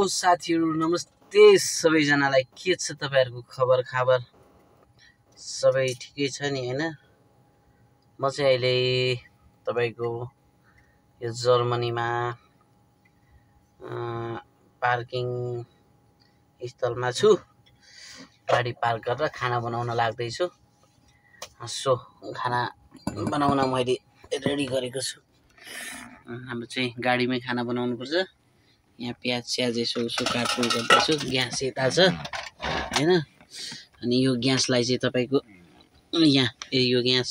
साथीहरु नमस्ते सबैजनालाई के छ तपाईहरुको खबर सबै ठिकै छ नि हैन। म चाहिँ अहिले तपाईको यो जर्मनीमा पार्किङ स्थलमा छु। गाडी पार्क गरेर खाना बनाउन लाग्दै छु। सो खाना बनाउन मैले रेडी गरेको छु। हाम्रो चाहिँ गाडीमै खाना बनाउनु पर्छ। यहाँ प्याज यसो काट्नु गर्दैछु। ग्यास यता छ हैन। अनि यो ग्यासलाई चाहिँ तपाईको यहाँ यो ग्यास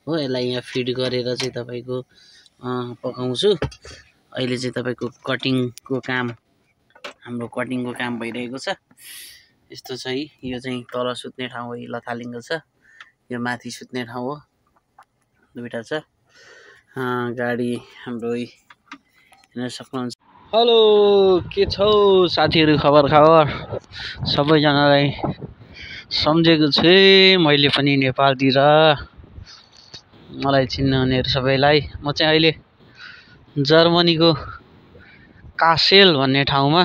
हो, यसलाई यहाँ फिड गरेर चाहिँ तपाईको पकाउँछु। अहिले चाहिँ तपाईको कटिङको काम, हाम्रो कटिङको काम भइरहेको छ। यस्तो चाहिँ यो चाहिँ तल सुत्ने ठाउँ हो, लथालिङ्ग छ। यो माथि सुत्ने ठाउँ हो, दुईटा छ। गाडी हाम्रो हेर्न सक्नुहुन्छ। हेलो, के छौ साथीहरु, खबर सबैजनालाई सम्झेको छु मैले पनि नेपालतिर। मलाई चिन्ने हुनेहरु सबैलाई। म चाहिँ अहिले जर्मनीको कासेल भन्ने ठाउँमा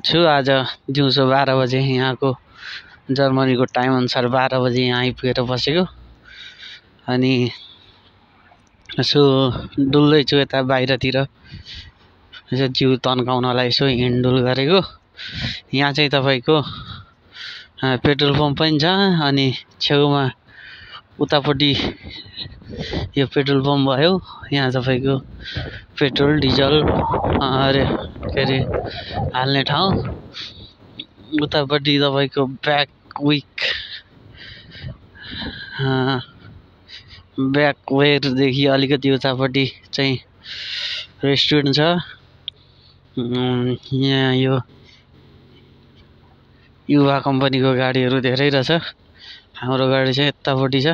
छु। आज दिउँसो 12 बजे यहाँको जर्मनीको टाइम अनुसार 12 बजे यहाँ आइपुगेर बसेको। अनि यसो डुल्दै छु यता बाहिरतिर, यसो जिउ तन्काउनलाई यसो हिँडडुल गरेको। यहाँ चाहिँ तपाईको पेट्रोल पम्प पनि छ। अनि छेउमा उतापट्टि यो पेट्रोल पम्प भयो। यहाँ तपाईको पेट्रोल डिजल हाल्ने ठाउँ। उतापट्टि तपाईको ब्याकवेयरदेखि अलिकति उतापट्टि चाहिँ रेस्टुरेन्ट छ। यहाँ यो युवा कम्पनीको गाडीहरू धेरै रहेछ। हाम्रो गाडी चाहिँ यतापट्टि छ।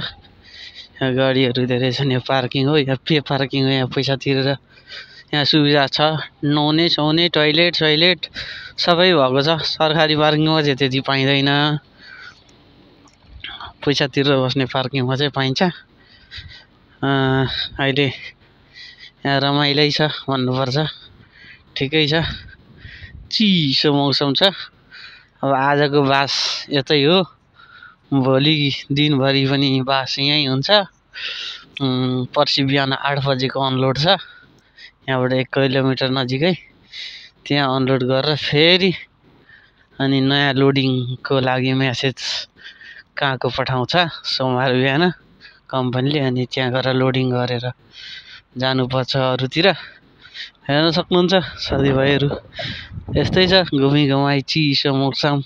यहाँ गाडीहरू धेरै छन्। यो पार्किङ हो, यहाँ पे पार्किङ हो। यहाँ पैसा तिरेर यहाँ सुविधा छ। नुहाउने सुहाउने टोइलेट सबै भएको छ। सरकारी पार्किङमा चाहिँ त्यति पाइँदैन। पैसा तिरेर बस्ने पार्किङमा चाहिँ पाइन्छ। अहिले यहाँ रमाइलै छ भन्नुपर्छ। ठिकै छ, चिसो मौसम छ। अब आजको बास यतै हो, भोलि दिनभरि पनि बास यहीँ हुन्छ। पर्सि बिहान 8 बजेको अनलोड छ। यहाँबाट 1 किलोमिटर नजिकै त्यहाँ अनलोड गरेर फेरि अनि नयाँ लोडिङको लागि मेसेज कहाँको पठाउँछ सोमबार बिहान कम्पनीले। अनि त्यहाँ गएर लोडिङ गरेर जानुपर्छ अरूतिर। हेर्न सक्नुहुन्छ साथीभाइहरू, यस्तै छ घुमी-घुमाई चिसो मौसम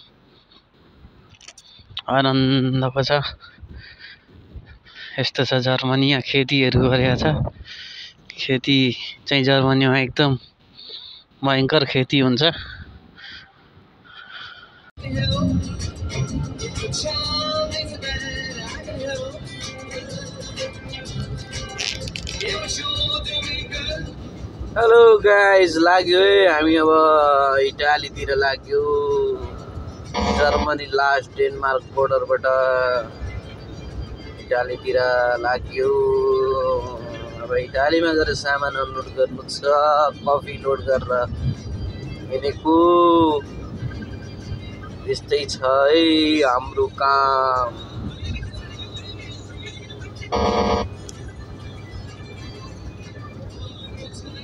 आनन्दको छ। यस्तो छ जर्मनी। यहाँ खेतीहरू गरेको छ। खेती चाहिँ जर्मनीमा एकदम भयङ्कर खेती हुन्छ। हेलो गाइज, लाग्यो है हामी अब इटालीतिर लाग्यो। जर्मनी लास्ट डेनमार्क बोर्डरबाट इटालीतिर लाग्यो। अब इटालीमा गएर सामान अनलोड गर्नु छ। कफी लोड गरेर हिँडेको। यस्तै छ है हाम्रो काम।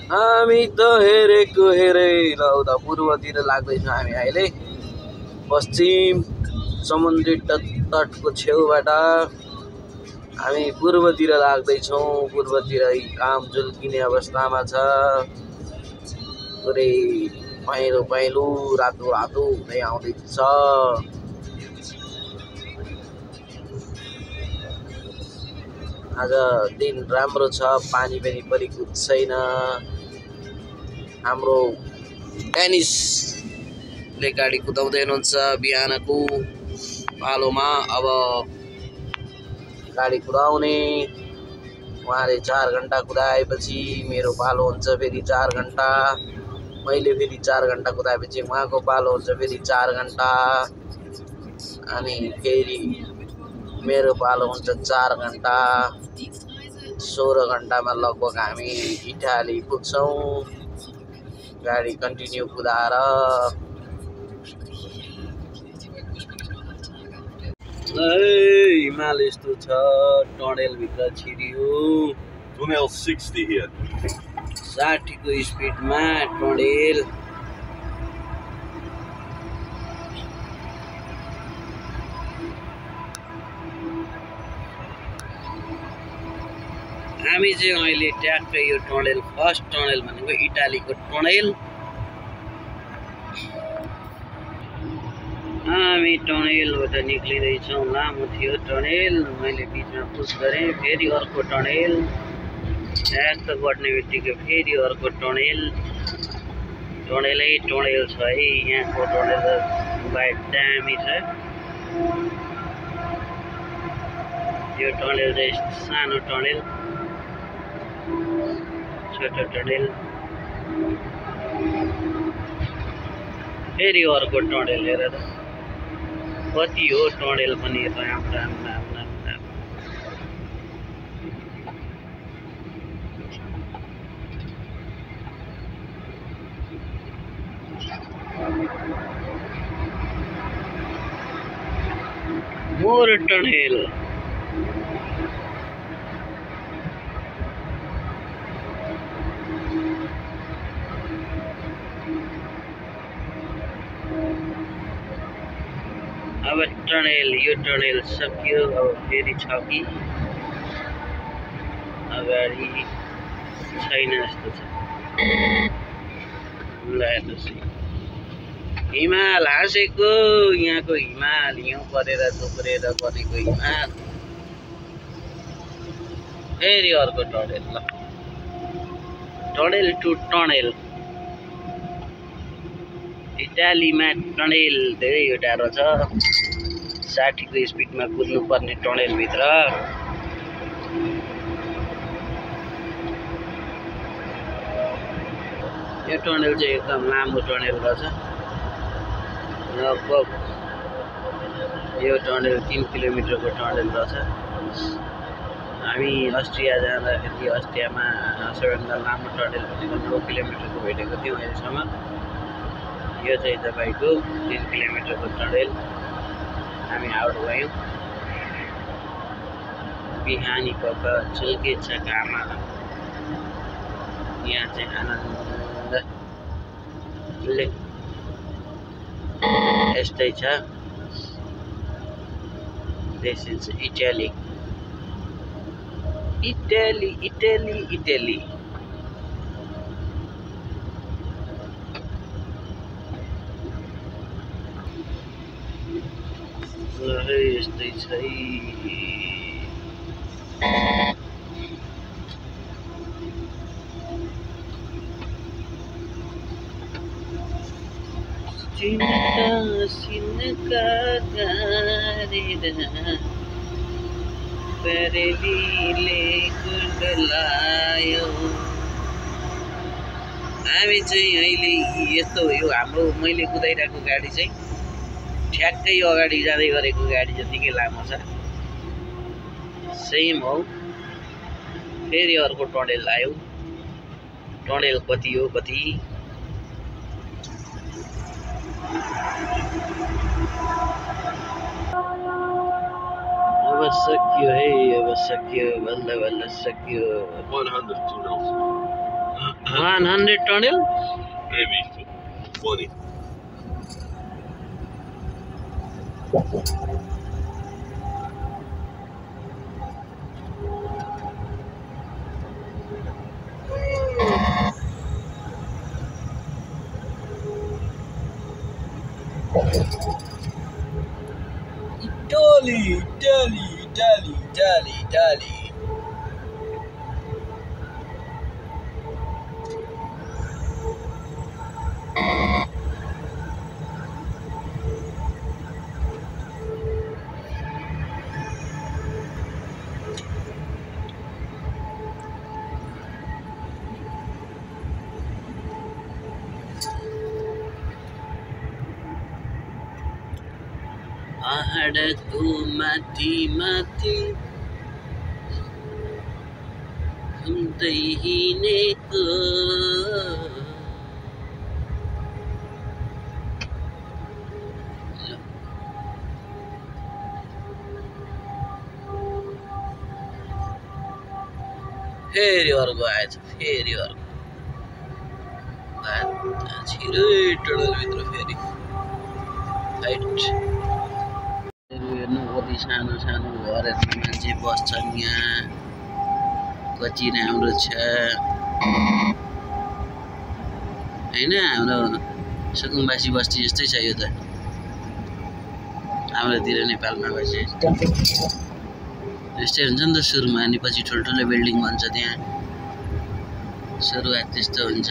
हामी त हेरेको हेरै लाउँदा पूर्वतिर लाग्दैछौँ हामी अहिले। पश्चिम समुद्री तटको छेउबाट हामी पूर्वतिर लाग्दैछौँ। पूर्वतिर काम झुल्किने अवस्थामा छ। पुरै पहेँलो रातो हुँदै आउँदैछ। आज दिन राम्रो छ, पानी पनि परेको छैन। हाम्रो टेनिसले गाडी कुदाउँदै हुनुहुन्छ बिहानको पालोमा। अब गाडी कुदाउने उहाँले 4 घण्टा कुदाएपछि मेरो पालो हुन्छ फेरि 4 घण्टा। मैले फेरि 4 घण्टा कुदाएपछि उहाँको पालो हुन्छ फेरि 4 घण्टा। अनि फेरि मेरो पालो हुन्छ 4 घण्टा। 16 घण्टामा लगभग हामी इटाली पुग्छौँ। गाडी कन्टिन्यू कुदाएर हिमाल यस्तो छ टनेल भित्र छिरियो Tunnel 60 here 60 को स्पिडमा टनेल हामी चाहिँ अहिले ट्याक्कै यो टनेल फर्स्ट टनेल भनेको इटालीको टनेल हामी टनेलबाट निक्लिँदैछौँ लामो थियो टनेल मैले बिचमा पुस गरेँ फेरि अर्को टनेल ट्याक्क बढ्ने बित्तिकै फेरि अर्को टनेल टनेलै टनेल छ है यहाँको टनेल बाइक दामी छ यो टनेल चाहिँ सानो टनेल छोटो टनेल फेरि अर्को टनेल हेर त कति हो टनेल पनि राम राम राम राम राम मोर टनेल अब टनेल यो टनेल सकियो अब फेरि छ कि अगाडि छैन जस्तो छ ल हेर्नुहोस् हिमाल हाँसेको यहाँको हिमाल हिउँ परेर थुप्रेर बनेको हिमाल फेरि अर्को टनेल ल टनेल टु टनेल इटालीमा टनेल धेरै टाढो छ 60 को स्पिडमा कुद्नु पर्ने टनेलभित्र यो टनेल चाहिँ एकदम लामो टनेल रहेछ लगभग यो टनेल 3 किलोमिटरको टनेल रहेछ हामी अस्ट्रिया जाँदाखेरि अस्ट्रियामा सबैभन्दा लामो टनेल भनेको 9 किलोमिटरको भेटेको थियौँ अहिलेसम्म यो चाहिँ तपाईको 3 किलोमिटरको टनेल हामी आउट भयौँ बिहानी पख चुल्केछ घाम यहाँ चाहिँ आनन्दले यस्तै छ this is Italy Italy Italy Italy यस्तै छ चिन्ता सिनका गरेर परेलीले गुडलायो हामी चाहिँ अहिले यस्तो यो हाम्रो मैले कुदाइरहेको गाडी चाहिँ ठ्याक्कै अगाडि जाँदै गरेको गाडी जतिकै लामो छ सेम हो फेरि अर्को टनेल आयो टनेल कति हो कति अब सक्यो है अब सक्यो बल्ल बल्ल सक्यो 100 tunnels 100 tunnel maybe 20 Italy, Italy, Italy, Italy, Italy. पहाडको माथि माथि घुम्दै हिँडेको फेरि अर्को आएछ फेरि अर्को छिरै टनलभित्र फेरि हाइट हेर्नु कति सानो सानो घरहरूमा मान्छे बस्छन् यहाँ कति राम्रो छ हैन हाम्रो सुकुम्बासी बस्ती जस्तै छ यो त हाम्रोतिर नेपालमा बसे यस्तै हुन्छ नि त सुरुमा अनि पछि ठुल्ठुलो बिल्डिङ बन्छ त्यहाँ सुरुवात त्यस्तो हुन्छ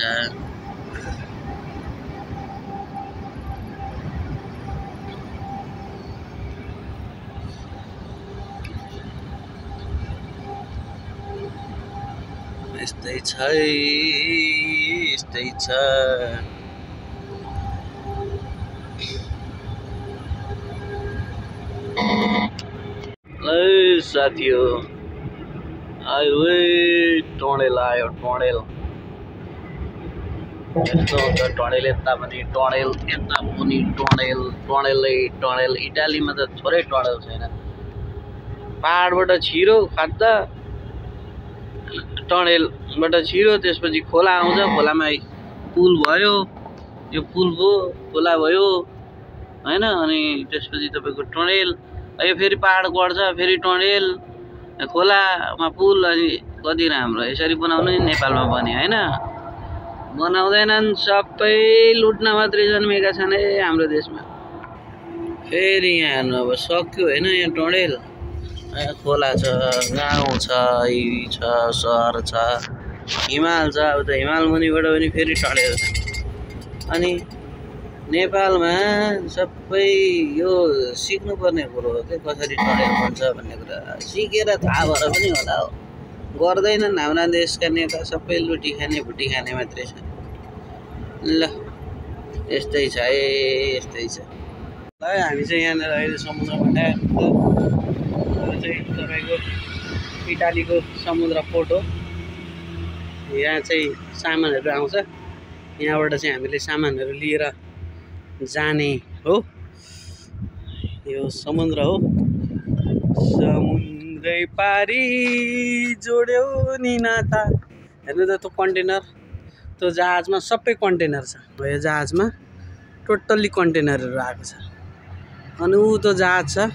यस्तै छ यस्तै छ साथीहरु आयो टनेल आयो टनेल टनेल यता पनि टनेल यता पनि टनेल टनेलै टनेल इटालीमा त थोरै टनेल छैन पहाडबाट छिरो खाद्दा टनेलबाट छिरो त्यसपछि खोला आउँछ खोलामा पुल भयो यो पुल भयो खोला भयो हैन अनि त्यसपछि तपाईको टनेल यो फेरि पहाड बढ्छ फेरि टनेल खोलामा पुल अनि कति राम्रो यसरी बनाउनु नि नेपालमा पनि हैन बनाउँदैनन् सबै लुट्न मात्रै जन्मेका छन् हाम्रो देशमा फेरि यहाँ हेर्नु अब सक्यो हैन यहाँ टनेल खोला छ गाउँ छ सहर छ हिमाल छ अब त हिमाल मुनिबाट पनि फेरि टनेल छ अनि नेपालमा सबै यो सिक्नुपर्ने कुरो हो के कसरी टनेल बन्छ भन्ने कुरा सिकेर थाहा भएर पनि होला हो गर्दैनन् हाम्रा देशका नेता सबै लुटी खाने भुटी खाने मात्रै छ ल यस्तै छ यस्तै छ ल हामी चाहिँ यहाँनिर अहिले समुद्रमा चाहिँ तपाईको इटालीको समुद्र पोर्ट हो यहाँ चाहिँ सामानहरू आउँछ यहाँबाट चाहिँ हामीले सामानहरू लिएर जाने हो यो समुद्र हो समुद्रै पारी जोड्यो नि नाता हेर्नु त त्यो कन्टेनर त्यो जहाजमा सबै कन्टेनर छ यो जहाजमा टोटल्ली कन्टेनरहरू आएको छ अनि ऊ त्यो जहाज छ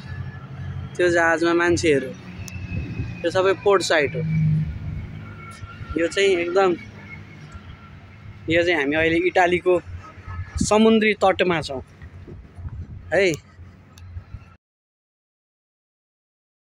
त्यो जहाजमा मान्छेहरू यो सबै पोर्ट साइड हो यो चाहिँ एकदम यो चाहिँ हामी अहिले इटालीको समुद्री तटमा छौँ है